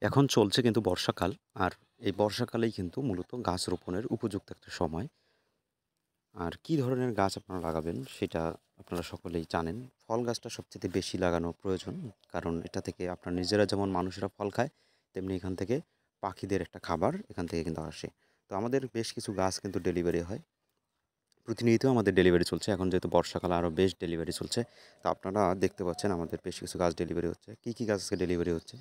এখন চলছে কিন্তু বর্ষাকাল। আর এই বর্ষাকালেই কিন্তু মূলত গাছ রোপণের উপযুক্ত একটা সময়। আর কী ধরনের গাছ আপনারা লাগাবেন সেটা আপনারা সকলেই জানেন। ফল গাছটা সবচাইতে বেশি লাগানো প্রয়োজন। কারণ এটা থেকে আপনার নিজেরা যেমন মানুষেরা ফল খায়, তেমনি এখান থেকে পাখিদের একটা খাবার এখান থেকে কিন্তু আসে। তো আমাদের বেশ কিছু গাছ কিন্তু ডেলিভারি হয়। প্রতিনিয়ত আমাদের ডেলিভারি চলছে। এখন যেহেতু বর্ষাকাল আরও বেশ ডেলিভারি চলছে। তো আপনারা দেখতে পাচ্ছেন আমাদের বেশ কিছু গাছ ডেলিভারি হচ্ছে। কী গাছ আজকে ডেলিভারি হচ্ছে?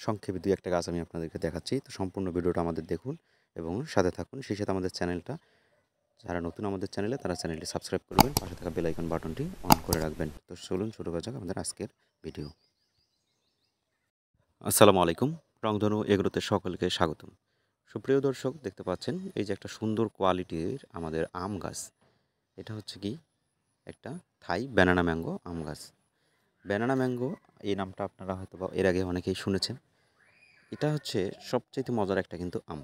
সংক্ষেপে ২-১ টা গাছ আমি আপনাদেরকে দেখাচ্ছি। তো সম্পূর্ণ ভিডিওটা আমাদের দেখুন এবং সাথে থাকুন। সেই সাথে আমাদের চ্যানেলটা যারা নতুন আমাদের চ্যানেলে তারা চ্যানেলটি সাবস্ক্রাইব করবেন। পাশে থাকা বেল আইকন বাটনটি অন করে রাখবেন। তো চলুন শুরু করা যাক আমাদের আজকের ভিডিও। আসসালামু আলাইকুম। রংধনু এগ্রোতে সকলকে স্বাগতম। সুপ্রিয় দর্শক দেখতে পাচ্ছেন এই যে একটা সুন্দর কোয়ালিটির আমাদের আম গাছ। এটা হচ্ছে কি একটা থাই ব্যানানা ম্যাঙ্গো আম গাছ। ব্যানানা ম্যাঙ্গো এই নামটা আপনারা হয়তোবা এর আগে অনেকেই শুনেছেন। এটা হচ্ছে সবচাইতে মজার একটা কিন্তু আম।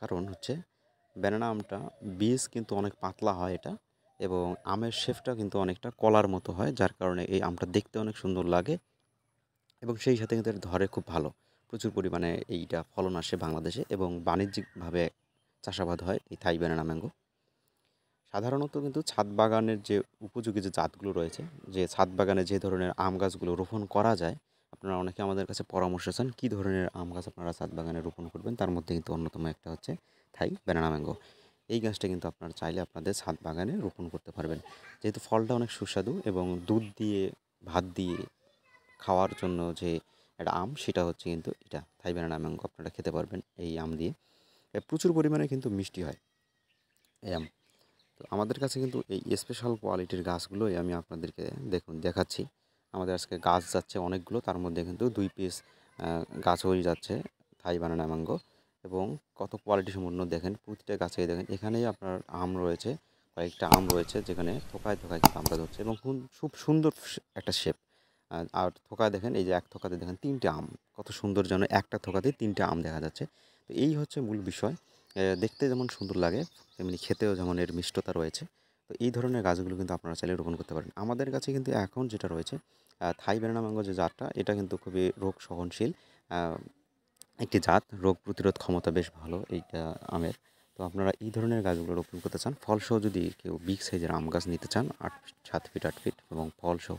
কারণ হচ্ছে ব্যানানা আমটা বীজ কিন্তু অনেক পাতলা হয় এটা এবং আমের শেপটা কিন্তু অনেকটা কলার মতো হয়, যার কারণে এই আমটা দেখতে অনেক সুন্দর লাগে এবং সেই সাথে কিন্তু এটা ধরে খুব ভালো। প্রচুর পরিমাণে এইটা ফলন আসে বাংলাদেশে এবং বাণিজ্যিকভাবে চাষাবাদ হয় এই থাই ব্যানানা ম্যাঙ্গো। সাধারণত কিন্তু ছাদ বাগানের যে উপযোগী যে জাতগুলো রয়েছে, যে ছাদ বাগানে যে ধরনের আম গাছগুলো রোপণ করা যায়, আপনারা অনেকে আমাদের কাছে পরামর্শ চান কী ধরনের আম গাছ আপনারা ছাদ বাগানে রোপণ করবেন। তার মধ্যে কিন্তু অন্যতম একটা হচ্ছে থাই ব্যানানা ম্যাঙ্গো। এই গাছটা কিন্তু আপনারা চাইলে আপনাদের ছাদ বাগানে রোপণ করতে পারবেন। যেহেতু ফলটা অনেক সুস্বাদু এবং দুধ দিয়ে ভাত দিয়ে খাওয়ার জন্য যে একটা আম, সেটা হচ্ছে কিন্তু এটা থাই ব্যানানা ম্যাঙ্গো আপনারা খেতে পারবেন এই আম দিয়ে। প্রচুর পরিমাণে কিন্তু মিষ্টি হয় এই আম। তো আমাদের কাছে কিন্তু এই স্পেশাল কোয়ালিটির গাছগুলোই আমি আপনাদেরকে দেখাচ্ছি। আমাদের আজকে গাছ যাচ্ছে অনেকগুলো, তার মধ্যে কিন্তু ২ পিস গাছ হয়ে যাচ্ছে থাই বানানা ম্যাঙ্গো এবং কত কোয়ালিটি সম্পন্ন দেখেন, প্রতিটা গাছেই দেখেন এখানেই আপনার আম রয়েছে, কয়েকটা আম রয়েছে যেখানে থোকায় থোকায় কিন্তু আমটা ধরছে এবং খুব সুন্দর একটা শেপ। আর থোকায় দেখেন, এই যে এক থোকাতে দেখেন ৩টে আম, কত সুন্দর যেন একটা থোকাতেই ৩টে আম দেখা যাচ্ছে। তো এই হচ্ছে মূল বিষয়। দেখতে যেমন সুন্দর লাগে তেমনি খেতেও যেমন এর মিষ্টতা রয়েছে। তো এই ধরনের গাছগুলো কিন্তু আপনারা চাইলে রোপণ করতে পারেন। আমাদের কাছে কিন্তু এখন যেটা রয়েছে থাই ব্যানানা ম্যাঙ্গো যে জাতটা, এটা কিন্তু খুবই রোগ সহনশীল আ একটি জাত। রোগ প্রতিরোধ ক্ষমতা বেশ ভালো এইটা আমের। তো আপনারা এই ধরনের গাছগুলো রোপণ করতে চান, ফলসহ যদি কেউ বিগ সাইজের আম গাছ নিতে চান ৮ 7 ফিট ৮ ফিট এবং ফলসহ,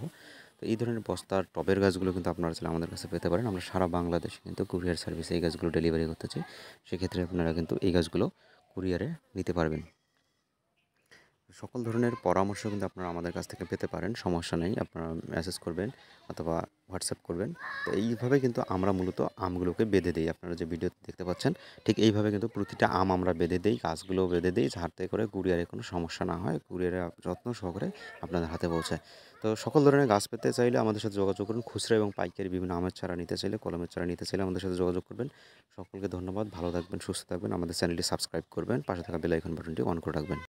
তো এই ধরনের বস্তার টবের গাছগুলো কিন্তু আপনারা চাইলে আমাদের কাছে পেতে পারেন। আমরা সারা বাংলাদেশে কিন্তু কুরিয়ার সার্ভিসে এই গাছগুলো ডেলিভারি করতে চাই। সেক্ষেত্রে আপনারা কিন্তু এই গাছগুলো কুরিয়ারে নিতে পারবেন। সকল ধরনের পরামর্শ কিন্তু আপনারা আমাদের কাছ থেকে পেতে পারেন, সমস্যা নেই। আপনারা মেসেজ করবেন অথবা হোয়াটসঅ্যাপ করবেন। তো এইভাবে কিন্তু আমরা মূলত আমগুলোকে বেঁধে দেই। আপনারা যে ভিডিওতে দেখতে পাচ্ছেন, ঠিক এইভাবে কিন্তু প্রতিটা আম আমরা বেঁধে দেই, গাছগুলোও বেঁধে দেই, যাতে করে কুরিয়ারে কোনো সমস্যা না হয়। কুরিয়ারে যত্ন সহকারে আপনাদের হাতে পৌঁছায়। তো সকল ধরনের গাছ পেতে চাইলে আমাদের সাথে যোগাযোগ করুন। খুচরা এবং পাইকারি বিভিন্ন আমের চারা নিতে চাইলে, কলমের চারা নিতে চাইলে আমাদের সাথে যোগাযোগ করবেন। সকলকে ধন্যবাদ। ভালো থাকবেন, সুস্থ থাকবেন। আমাদের চ্যানেলটি সাবস্ক্রাইব করবেন। পাশে থাকা বেল আইকন বাটনটি অন করে রাখবেন।